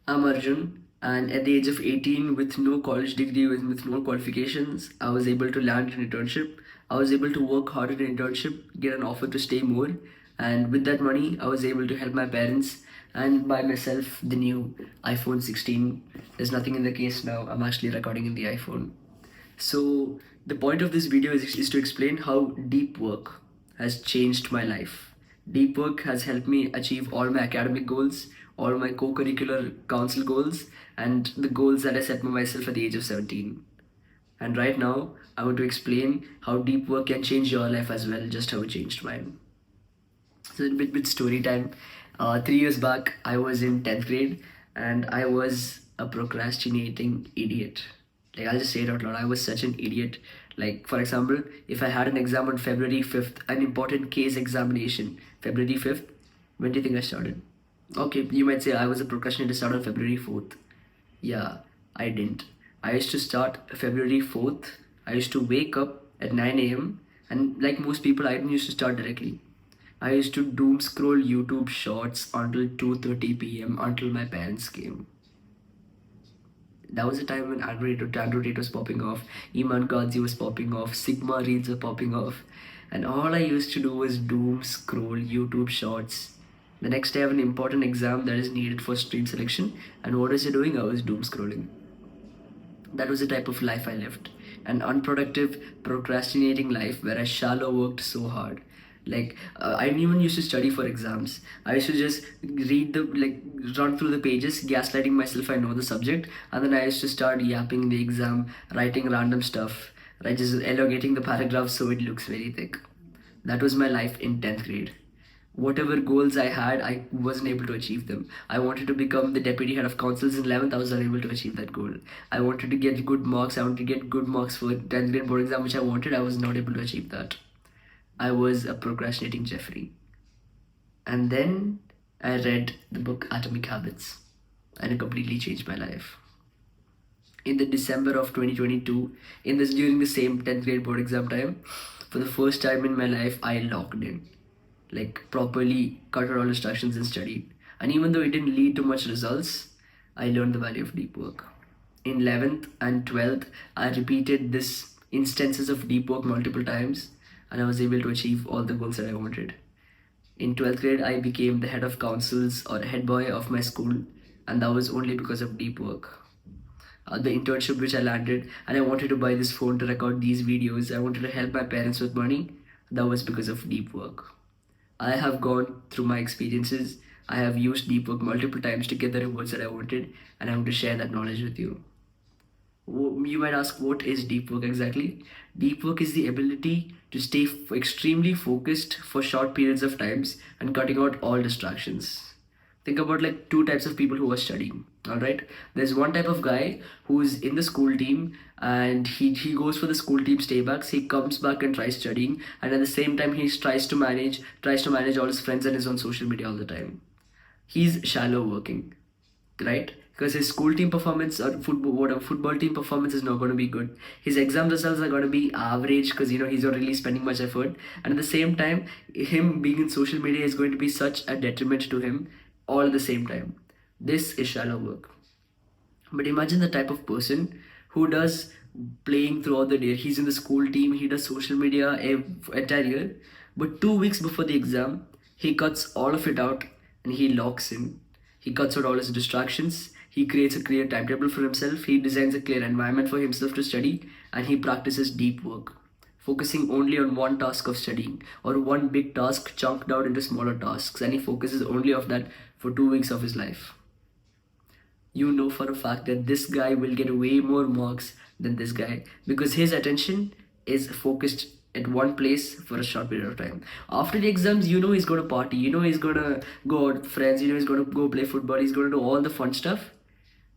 I'm Arjun, and at the age of 18, with no college degree, with no qualifications, I was able to land an internship. I was able to work hard at an internship, get an offer to stay more, and with that money, I was able to help my parents and buy myself the new iPhone 16. There's nothing in the case now. I'm actually recording in the iPhone. So, the point of this video is to explain how deep work has changed my life. Deep work has helped me achieve all my academic goals, all my co curricular council goals, and the goals that I set for myself at the age of 17. And right now, I want to explain how deep work can change your life as well, just how it changed mine. So, a bit with story time. 3 years back, I was in 10th grade and I was a procrastinating idiot. Like, I'll just say it out loud. I was such an idiot. Like, for example, if I had an exam on February 5th, an important case examination, February 5th, when do you think I started? Okay, you might say I was a procrastinator, start on February 4th. Yeah, I didn't. I used to start February 4th. I used to wake up at 9 a.m. and like most people, I didn't used to start directly. I used to doom scroll YouTube shorts until 2:30 p.m. until my parents came. That was the time when Android 8 was popping off, Iman Ghazi was popping off, Sigma Reels were popping off, and all I used to do was doom scroll YouTube shorts. The next day I have an important exam that is needed for stream selection, and what was I doing? I was doom scrolling. That was the type of life I lived. An unproductive, procrastinating life where I shallow worked so hard. Like, I didn't even used to study for exams. I used to just run through the pages, gaslighting myself I know the subject, and then I used to start yapping in the exam, writing random stuff, right? Just elongating the paragraph so it looks very thick. That was my life in 10th grade. Whatever goals I had, I wasn't able to achieve them. I wanted to become the deputy head of councils in 11th. I was unable to achieve that goal. I wanted to get good marks. I wanted to get good marks for 10th grade board exam, which I wanted. I was not able to achieve that. I was a procrastinating Jeffrey. And then I read the book Atomic Habits, and it completely changed my life. In the December of 2022, during the same 10th grade board exam time, for the first time in my life, I logged in, like properly cut out all distractions and studied. And even though it didn't lead to much results, I learned the value of deep work. In 11th and 12th, I repeated this instances of deep work multiple times, and I was able to achieve all the goals that I wanted. In 12th grade, I became the head of councils or head boy of my school, and that was only because of deep work. The internship which I landed, and I wanted to buy this phone to record these videos. I wanted to help my parents with money. That was because of deep work. I have gone through my experiences. I have used deep work multiple times to get the rewards that I wanted, and I want to share that knowledge with you. You might ask, what is deep work exactly? Deep work is the ability to stay extremely focused for short periods of times and cutting out all distractions. Think about like two types of people who are studying. All right, there's one type of guy who's in the school team and he goes for the school team stay backs. He comes back and tries studying, and at the same time he tries to manage all his friends and his own social media all the time. He's shallow working, right? Because his school team performance or football team performance is not going to be good. His exam results are going to be average because he's not really spending much effort, and at the same time, him being in social media is going to be such a detriment to him all at the same time. This is shallow work. But imagine the type of person who does playing throughout the day. He's in the school team, he does social media entire year, but 2 weeks before the exam, he cuts all of it out and he locks in. He cuts out all his distractions. He creates a clear timetable for himself. He designs a clear environment for himself to study, and he practices deep work, focusing only on one task of studying or one big task chunked out into smaller tasks, and he focuses only on that for 2 weeks of his life. You know for a fact that this guy will get way more marks than this guy because his attention is focused at one place for a short period of time. After the exams, he's gonna party, he's gonna go out with friends, he's gonna go play football, he's gonna do all the fun stuff.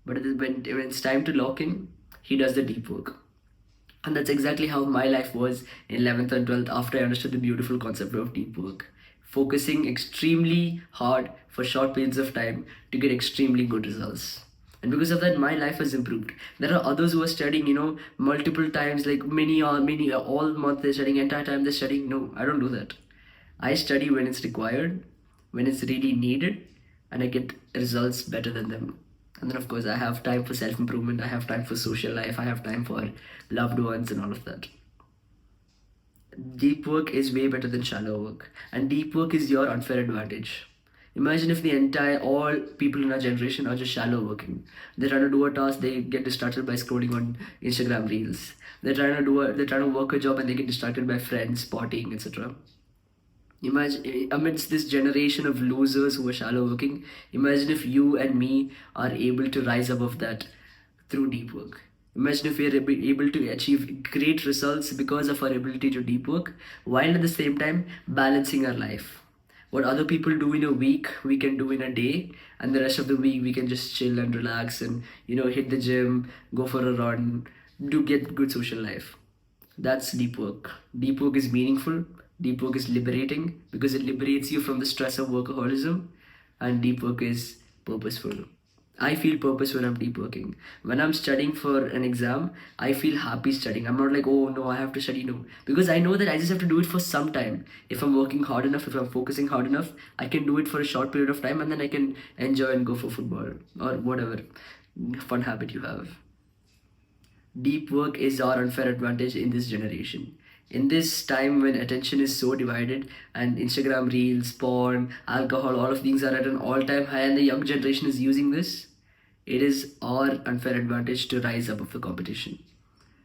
But when it's time to lock in, he does the deep work. And that's exactly how my life was in 11th and 12th after I understood the beautiful concept of deep work. Focusing extremely hard for short periods of time to get extremely good results. And because of that, my life has improved. There are others who are studying, multiple times, like many, all month they're studying, entire time they're studying. No, I don't do that. I study when it's required, when it's really needed, and I get results better than them. And then, of course, I have time for self improvement, I have time for social life, I have time for loved ones, and all of that. Deep work is way better than shallow work, and deep work is your unfair advantage. Imagine if the entire all people in our generation are just shallow working. They're trying to do a task, they get distracted by scrolling on Instagram reels. They're trying to work a job and they get distracted by friends, partying, etc. Imagine amidst this generation of losers who are shallow working, imagine if you and me are able to rise above that through deep work. Imagine if we are able to achieve great results because of our ability to deep work, while at the same time balancing our life. What other people do in a week, we can do in a day, and the rest of the week we can just chill and relax and hit the gym, go for a run, do get good social life. That's deep work. Deep work is meaningful. Deep work is liberating because it liberates you from the stress of workaholism, and deep work is purposeful. I feel purpose when I'm deep working. When I'm studying for an exam, I feel happy studying. I'm not like, oh no, I have to study. No. Because I know that I just have to do it for some time. If I'm working hard enough, if I'm focusing hard enough, I can do it for a short period of time and then I can enjoy and go for football or whatever fun habit you have. Deep work is our unfair advantage in this generation. In this time when attention is so divided and Instagram reels, porn, alcohol, all of these are at an all time high, and the young generation is using this, it is our unfair advantage to rise above the competition.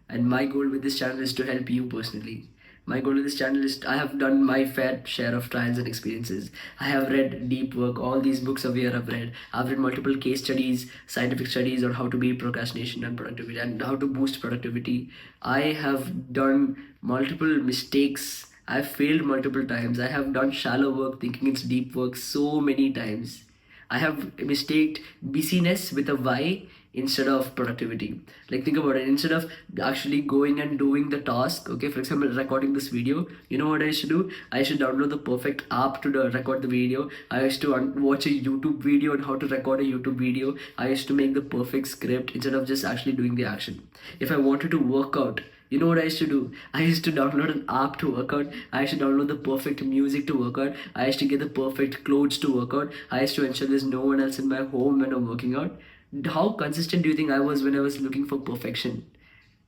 And my goal with this channel is to help you personally. My goal with this channel is I have done my fair share of trials and experiences. I have read deep work, all these books of here I've read. I've read multiple case studies, scientific studies on how to beat procrastination and productivity and how to boost productivity. I have done multiple mistakes. I've failed multiple times. I have done shallow work thinking it's deep work so many times. I have mistaked busyness with a Y instead of productivity. Like, think about it. Instead of actually going and doing the task, okay, for example, recording this video, you know what I should do? I should download the perfect app to record the video. I used to watch a YouTube video on how to record a YouTube video. I used to make the perfect script instead of just actually doing the action. If I wanted to work out, you know what I used to do? I used to download an app to work out. I used to download the perfect music to work out. I used to get the perfect clothes to work out. I used to ensure there's no one else in my home when I'm working out. How consistent do you think I was when I was looking for perfection?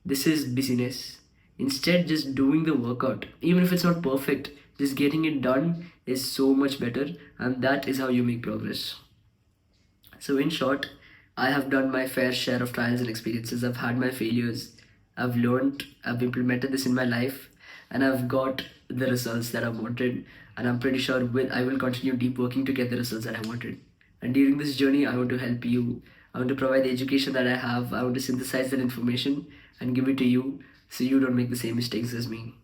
This is busyness. Instead, just doing the workout, even if it's not perfect, just getting it done is so much better, and that is how you make progress. So, in short, I have done my fair share of trials and experiences. I've had my failures. I've learned, I've implemented this in my life, and I've got the results that I wanted. And I'm pretty sure I will continue deep working to get the results that I wanted. And during this journey, I want to help you. I want to provide the education that I have. I want to synthesize that information and give it to you so you don't make the same mistakes as me.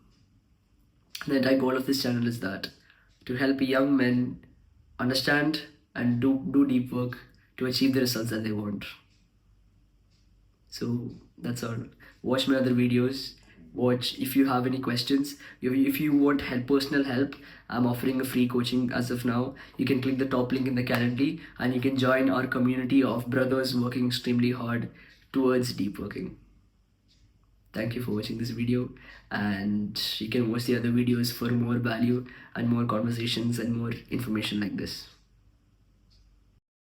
The entire goal of this channel is that to help young men understand and do deep work to achieve the results that they want. So that's all. Watch my other videos. Watch if you have any questions. If you want help, personal help, I'm offering a free coaching as of now. You can click the top link in the Calendly and you can join our community of brothers working extremely hard towards deep working. Thank you for watching this video, and you can watch the other videos for more value and more conversations and more information like this.